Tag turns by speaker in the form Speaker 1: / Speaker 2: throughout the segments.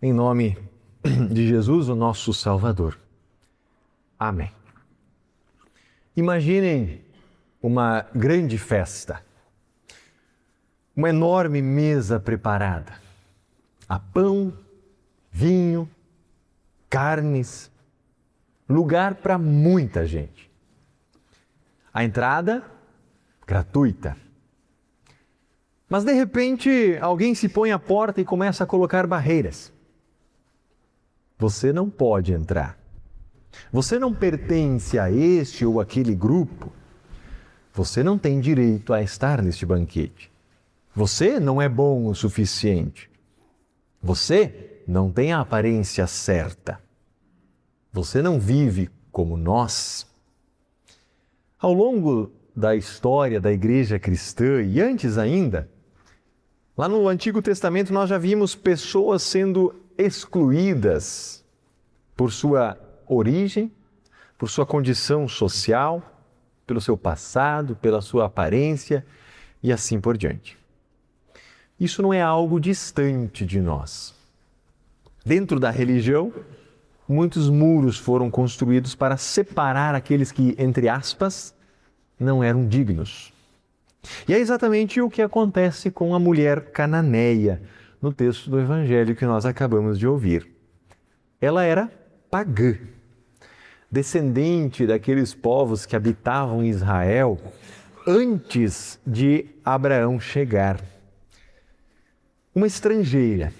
Speaker 1: Em nome de Jesus, o nosso Salvador. Amém. Imaginem uma grande festa, uma enorme mesa preparada. Há pão, vinho, carnes, lugar para muita gente. A entrada gratuita. Mas de repente alguém se põe à porta e começa a colocar barreiras. Você não pode entrar. Você não pertence a este ou aquele grupo. Você não tem direito a estar neste banquete. Você não é bom o suficiente. Você não tem a aparência certa. Você não vive como nós. Ao longo da história da igreja cristã e antes ainda, lá no Antigo Testamento nós já vimos pessoas sendo excluídas por sua origem, por sua condição social, pelo seu passado, pela sua aparência e assim por diante. Isso não é algo distante de nós. Dentro da religião, muitos muros foram construídos para separar aqueles que, entre aspas, não eram dignos. E é exatamente o que acontece com a mulher cananeia no texto do Evangelho que nós acabamos de ouvir. Ela era pagã, descendente daqueles povos que habitavam Israel antes de Abraão chegar. Uma estrangeira,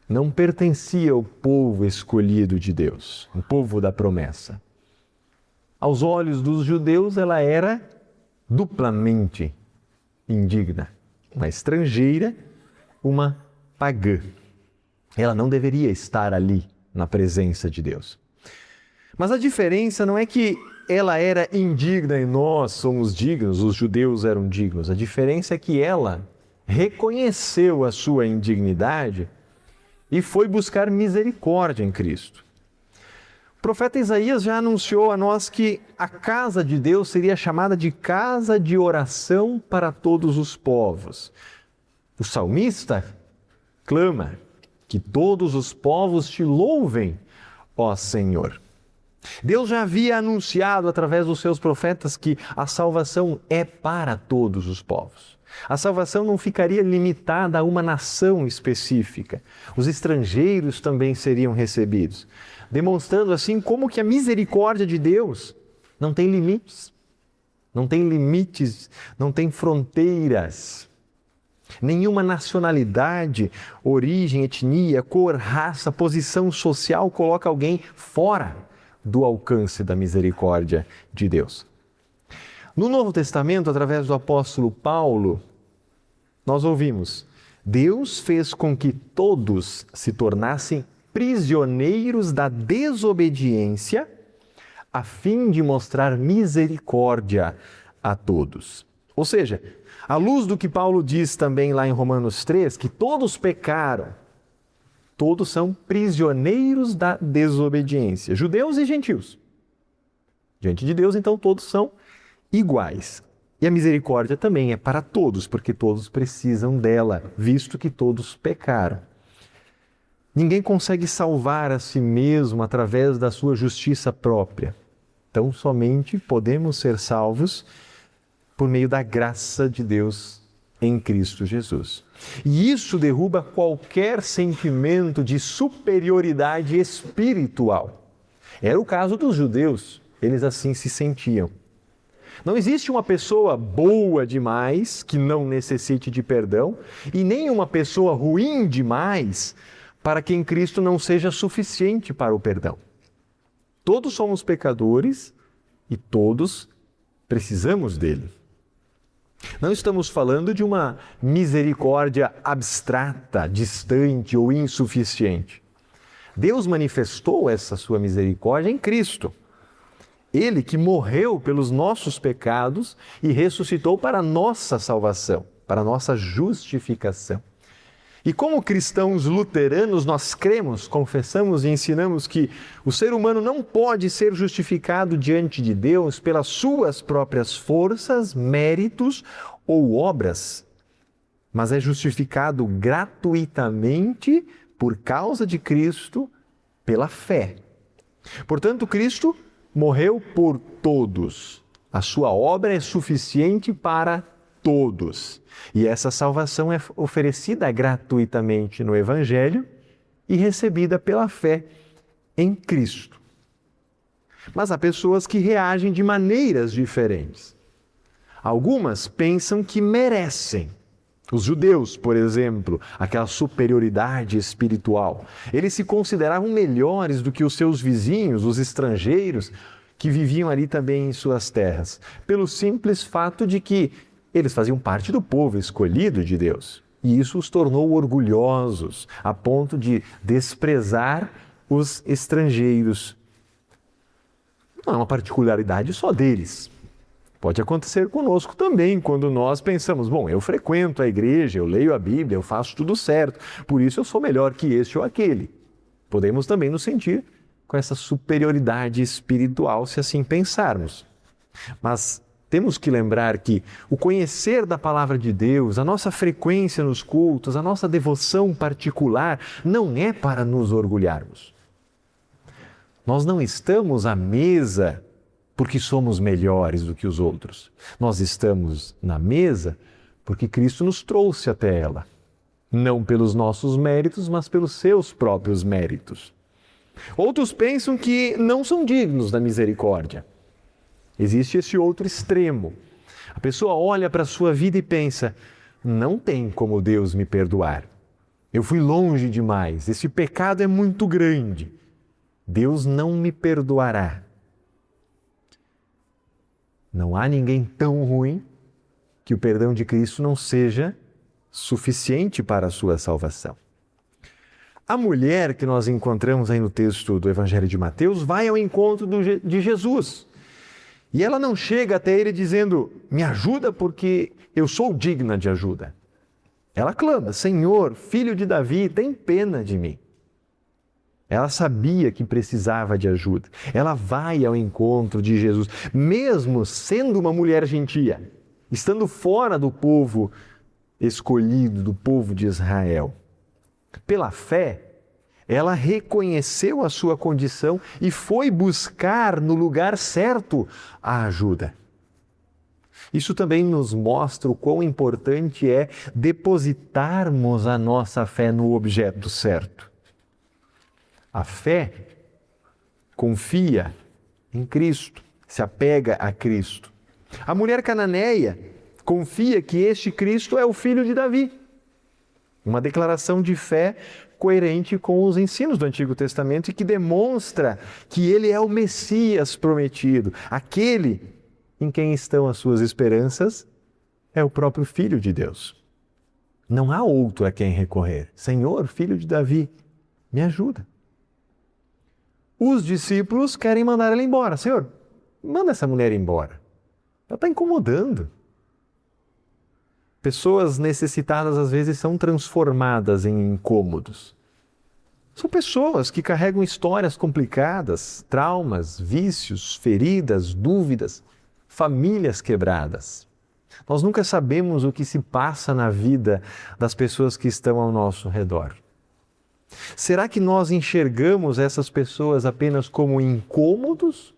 Speaker 1: não pertencia ao povo escolhido de Deus, o povo da promessa. Aos olhos dos judeus, ela era duplamente indigna. Uma estrangeira, uma pagã. Ela não deveria estar ali na presença de Deus. Mas a diferença não é que ela era indigna e nós somos dignos, os judeus eram dignos. A diferença é que ela reconheceu a sua indignidade e foi buscar misericórdia em Cristo. O profeta Isaías já anunciou a nós que a casa de Deus seria chamada de casa de oração para todos os povos. O salmista clama que todos os povos te louvem, ó Senhor. Deus já havia anunciado através dos seus profetas que a salvação é para todos os povos. A salvação não ficaria limitada a uma nação específica. Os estrangeiros também seriam recebidos, demonstrando assim como que a misericórdia de Deus não tem limites, não tem fronteiras. Nenhuma nacionalidade, origem, etnia, cor, raça, posição social coloca alguém fora do alcance da misericórdia de Deus. No Novo Testamento, através do apóstolo Paulo, nós ouvimos: Deus fez com que todos se tornassem prisioneiros da desobediência, a fim de mostrar misericórdia a todos. Ou seja, à luz do que Paulo diz também lá em Romanos 3, que todos pecaram, todos são prisioneiros da desobediência, judeus e gentios. Diante de Deus, então, todos são iguais. E a misericórdia também é para todos, porque todos precisam dela, visto que todos pecaram. Ninguém consegue salvar a si mesmo através da sua justiça própria. Então, somente podemos ser salvos por meio da graça de Deus em Cristo Jesus. E isso derruba qualquer sentimento de superioridade espiritual. Era o caso dos judeus, eles assim se sentiam. Não existe uma pessoa boa demais que não necessite de perdão e nem uma pessoa ruim demais para quem Cristo não seja suficiente para o perdão. Todos somos pecadores e todos precisamos dele. Não estamos falando de uma misericórdia abstrata, distante ou insuficiente. Deus manifestou essa sua misericórdia em Cristo. Ele que morreu pelos nossos pecados e ressuscitou para a nossa salvação, para a nossa justificação. E como cristãos luteranos, nós cremos, confessamos e ensinamos que o ser humano não pode ser justificado diante de Deus pelas suas próprias forças, méritos ou obras, mas é justificado gratuitamente por causa de Cristo, pela fé. Portanto, Cristo morreu por todos. A sua obra é suficiente para todos. E essa salvação é oferecida gratuitamente no Evangelho e recebida pela fé em Cristo. Mas há pessoas que reagem de maneiras diferentes. Algumas pensam que merecem. Os judeus, por exemplo, aquela superioridade espiritual. Eles se consideravam melhores do que os seus vizinhos, os estrangeiros, que viviam ali também em suas terras, pelo simples fato de que eles faziam parte do povo escolhido de Deus. E isso os tornou orgulhosos, a ponto de desprezar os estrangeiros. Não é uma particularidade só deles. Pode acontecer conosco também, quando nós pensamos, bom, eu frequento a igreja, eu leio a Bíblia, eu faço tudo certo, por isso eu sou melhor que este ou aquele. Podemos também nos sentir com essa superioridade espiritual, se assim pensarmos. Mas temos que lembrar que o conhecer da palavra de Deus, a nossa frequência nos cultos, a nossa devoção particular, não é para nos orgulharmos. Nós não estamos à mesa porque somos melhores do que os outros. Nós estamos na mesa porque Cristo nos trouxe até ela. Não pelos nossos méritos, mas pelos seus próprios méritos. Outros pensam que não são dignos da misericórdia. Existe esse outro extremo. A pessoa olha para a sua vida e pensa, não tem como Deus me perdoar. Eu fui longe demais, esse pecado é muito grande. Deus não me perdoará. Não há ninguém tão ruim que o perdão de Cristo não seja suficiente para a sua salvação. A mulher que nós encontramos aí no texto do Evangelho de Mateus vai ao encontro de Jesus. E ela não chega até ele dizendo, me ajuda porque eu sou digna de ajuda. Ela clama, Senhor, filho de Davi, tem pena de mim. Ela sabia que precisava de ajuda. Ela vai ao encontro de Jesus, mesmo sendo uma mulher gentia, estando fora do povo escolhido, do povo de Israel. Pela fé, ela reconheceu a sua condição e foi buscar no lugar certo a ajuda. Isso também nos mostra o quão importante é depositarmos a nossa fé no objeto certo. A fé confia em Cristo, se apega a Cristo. A mulher cananeia confia que este Cristo é o filho de Davi. Uma declaração de fé coerente com os ensinos do Antigo Testamento e que demonstra que ele é o Messias prometido. Aquele em quem estão as suas esperanças é o próprio Filho de Deus. Não há outro a quem recorrer. Senhor, filho de Davi, me ajuda. Os discípulos querem mandar ela embora. Senhor, manda essa mulher embora. Ela está incomodando. Pessoas necessitadas às vezes são transformadas em incômodos. São pessoas que carregam histórias complicadas, traumas, vícios, feridas, dúvidas, famílias quebradas. Nós nunca sabemos o que se passa na vida das pessoas que estão ao nosso redor. Será que nós enxergamos essas pessoas apenas como incômodos?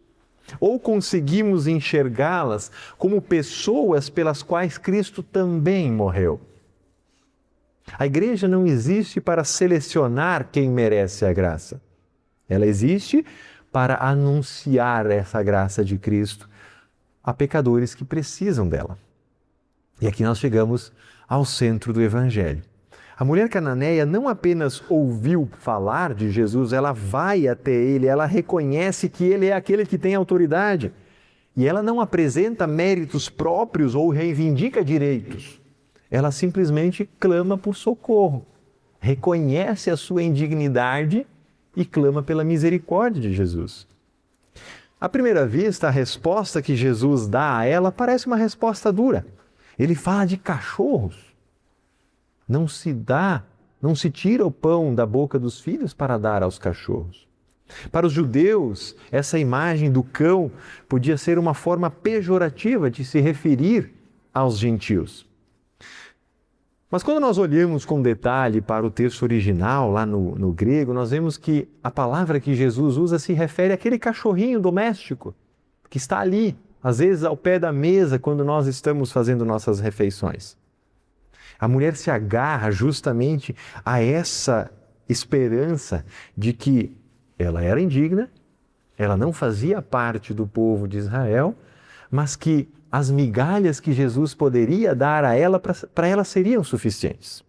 Speaker 1: Ou conseguimos enxergá-las como pessoas pelas quais Cristo também morreu? A igreja não existe para selecionar quem merece a graça. Ela existe para anunciar essa graça de Cristo a pecadores que precisam dela. E aqui nós chegamos ao centro do Evangelho. A mulher cananeia não apenas ouviu falar de Jesus, ela vai até ele, ela reconhece que ele é aquele que tem autoridade. E ela não apresenta méritos próprios ou reivindica direitos. Ela simplesmente clama por socorro, reconhece a sua indignidade e clama pela misericórdia de Jesus. À primeira vista, a resposta que Jesus dá a ela parece uma resposta dura. Ele fala de cachorros. Não se tira o pão da boca dos filhos para dar aos cachorros. Para os judeus, essa imagem do cão podia ser uma forma pejorativa de se referir aos gentios. Mas quando nós olhamos com detalhe para o texto original, lá no grego, nós vemos que a palavra que Jesus usa se refere àquele cachorrinho doméstico que está ali, às vezes ao pé da mesa, quando nós estamos fazendo nossas refeições. A mulher se agarra justamente a essa esperança de que ela era indigna, ela não fazia parte do povo de Israel, mas que as migalhas que Jesus poderia dar a ela, para ela seriam suficientes.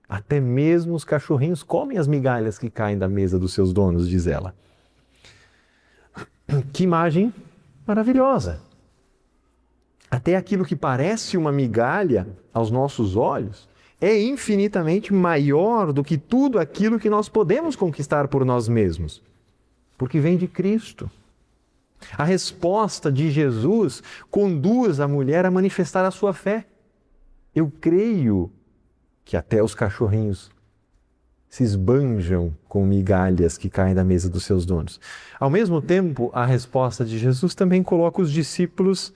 Speaker 1: Até mesmo os cachorrinhos comem as migalhas que caem da mesa dos seus donos, diz ela. Que imagem maravilhosa! Até aquilo que parece uma migalha aos nossos olhos é infinitamente maior do que tudo aquilo que nós podemos conquistar por nós mesmos, porque vem de Cristo. A resposta de Jesus conduz a mulher a manifestar a sua fé. Eu creio que até os cachorrinhos se esbanjam com migalhas que caem da mesa dos seus donos. Ao mesmo tempo, a resposta de Jesus também coloca os discípulos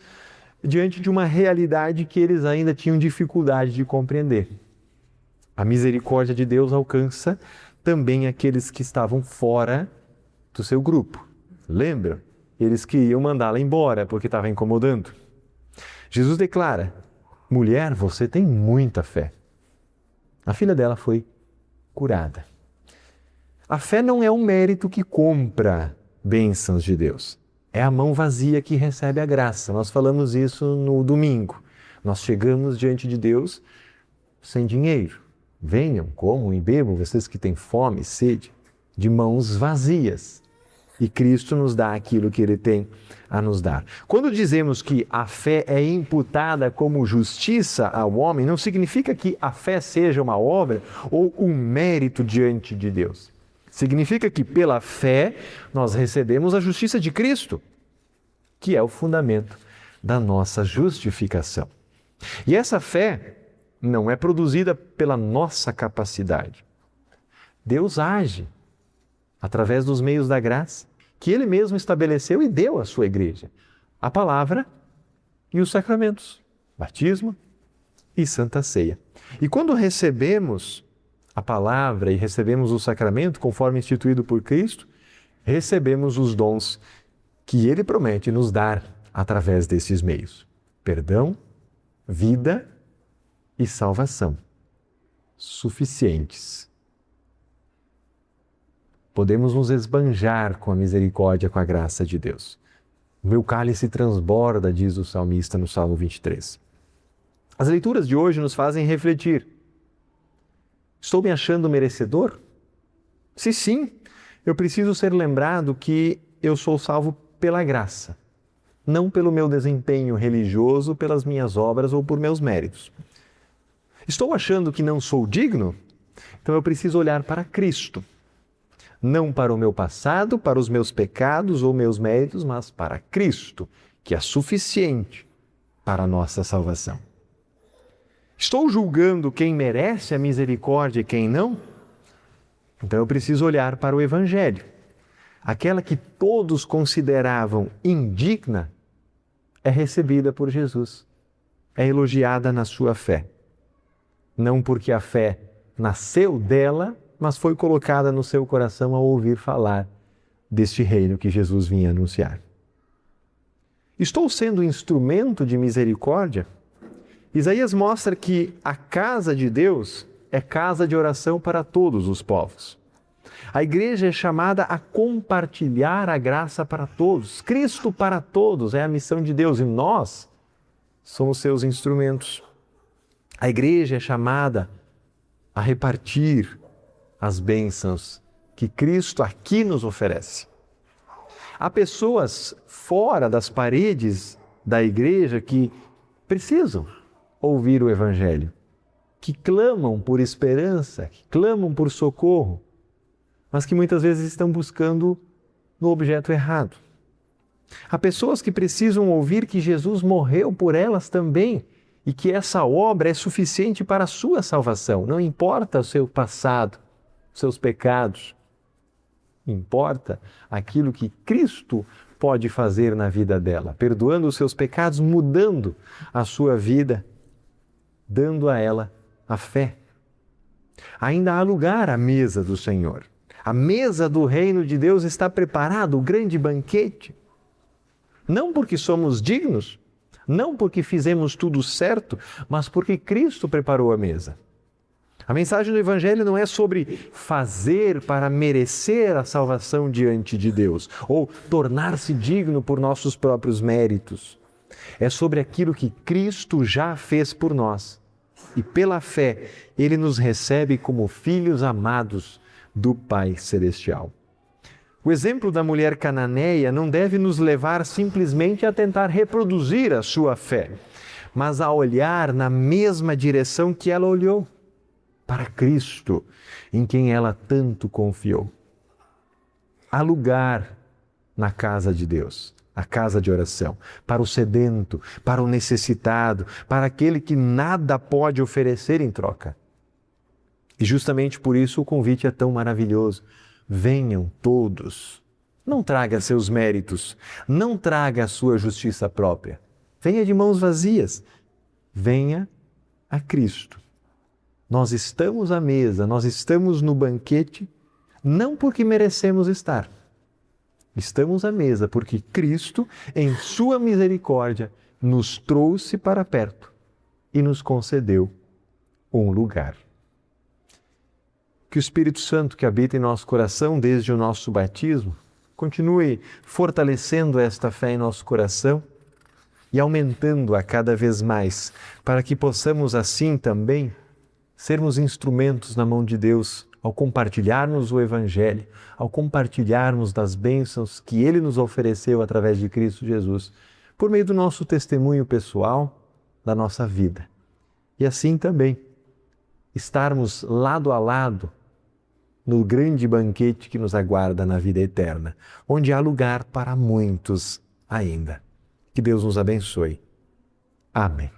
Speaker 1: diante de uma realidade que eles ainda tinham dificuldade de compreender. A misericórdia de Deus alcança também aqueles que estavam fora do seu grupo. Lembra? Eles queriam mandá-la embora porque estava incomodando. Jesus declara: mulher, você tem muita fé. A filha dela foi curada. A fé não é um mérito que compra bênçãos de Deus. É a mão vazia que recebe a graça. Nós falamos isso no domingo. Nós chegamos diante de Deus sem dinheiro. Venham, comam e bebam, vocês que têm fome e sede, de mãos vazias. E Cristo nos dá aquilo que Ele tem a nos dar. Quando dizemos que a fé é imputada como justiça ao homem, não significa que a fé seja uma obra ou um mérito diante de Deus. Significa que pela fé nós recebemos a justiça de Cristo, que é o fundamento da nossa justificação. E essa fé não é produzida pela nossa capacidade. Deus age através dos meios da graça que Ele mesmo estabeleceu e deu à sua igreja. A palavra e os sacramentos, batismo e santa ceia. E quando recebemos a palavra e recebemos o sacramento, conforme instituído por Cristo, recebemos os dons que Ele promete nos dar através desses meios. Perdão, vida e salvação. Suficientes. Podemos nos esbanjar com a misericórdia, com a graça de Deus. O meu cálice transborda, diz o salmista no Salmo 23. As leituras de hoje nos fazem refletir. Estou me achando merecedor? Se sim, eu preciso ser lembrado que eu sou salvo pela graça, não pelo meu desempenho religioso, pelas minhas obras ou por meus méritos. Estou achando que não sou digno? Então eu preciso olhar para Cristo. Não para o meu passado, para os meus pecados ou meus méritos, mas para Cristo, que é suficiente para a nossa salvação. Estou julgando quem merece a misericórdia e quem não? Então eu preciso olhar para o Evangelho. Aquela que todos consideravam indigna é recebida por Jesus, é elogiada na sua fé. Não porque a fé nasceu dela, mas foi colocada no seu coração ao ouvir falar deste reino que Jesus vinha anunciar. Estou sendo instrumento de misericórdia? Isaías mostra que a casa de Deus é casa de oração para todos os povos. A igreja é chamada a compartilhar a graça para todos. Cristo para todos é a missão de Deus e nós somos seus instrumentos. A igreja é chamada a repartir as bênçãos que Cristo aqui nos oferece. Há pessoas fora das paredes da igreja que precisam ouvir o Evangelho, que clamam por esperança, que clamam por socorro, mas que muitas vezes estão buscando no objeto errado. Há pessoas que precisam ouvir que Jesus morreu por elas também e que essa obra é suficiente para a sua salvação. Não importa o seu passado, seus pecados. Importa aquilo que Cristo pode fazer na vida dela, perdoando os seus pecados, mudando a sua vida, dando a ela a fé. Ainda há lugar à mesa do Senhor. A mesa do reino de Deus está preparada, o grande banquete. Não porque somos dignos, não porque fizemos tudo certo, mas porque Cristo preparou a mesa. A mensagem do Evangelho não é sobre fazer para merecer a salvação diante de Deus, ou tornar-se digno por nossos próprios méritos. É sobre aquilo que Cristo já fez por nós. E pela fé, Ele nos recebe como filhos amados do Pai Celestial. O exemplo da mulher cananeia não deve nos levar simplesmente a tentar reproduzir a sua fé, mas a olhar na mesma direção que ela olhou, para Cristo, em quem ela tanto confiou. Há lugar na casa de Deus, a casa de oração, para o sedento, para o necessitado, para aquele que nada pode oferecer em troca. E justamente por isso o convite é tão maravilhoso. Venham todos. Não traga seus méritos, não traga a sua justiça própria. Venha de mãos vazias. Venha a Cristo. Nós estamos à mesa, nós estamos no banquete, não porque merecemos estar. Estamos à mesa porque Cristo, em sua misericórdia, nos trouxe para perto e nos concedeu um lugar. Que o Espírito Santo que habita em nosso coração desde o nosso batismo continue fortalecendo esta fé em nosso coração e aumentando-a cada vez mais, para que possamos assim também sermos instrumentos na mão de Deus ao compartilharmos o Evangelho, ao compartilharmos das bênçãos que Ele nos ofereceu através de Cristo Jesus, por meio do nosso testemunho pessoal, da nossa vida. E assim também estarmos lado a lado no grande banquete que nos aguarda na vida eterna, onde há lugar para muitos ainda. Que Deus nos abençoe. Amém.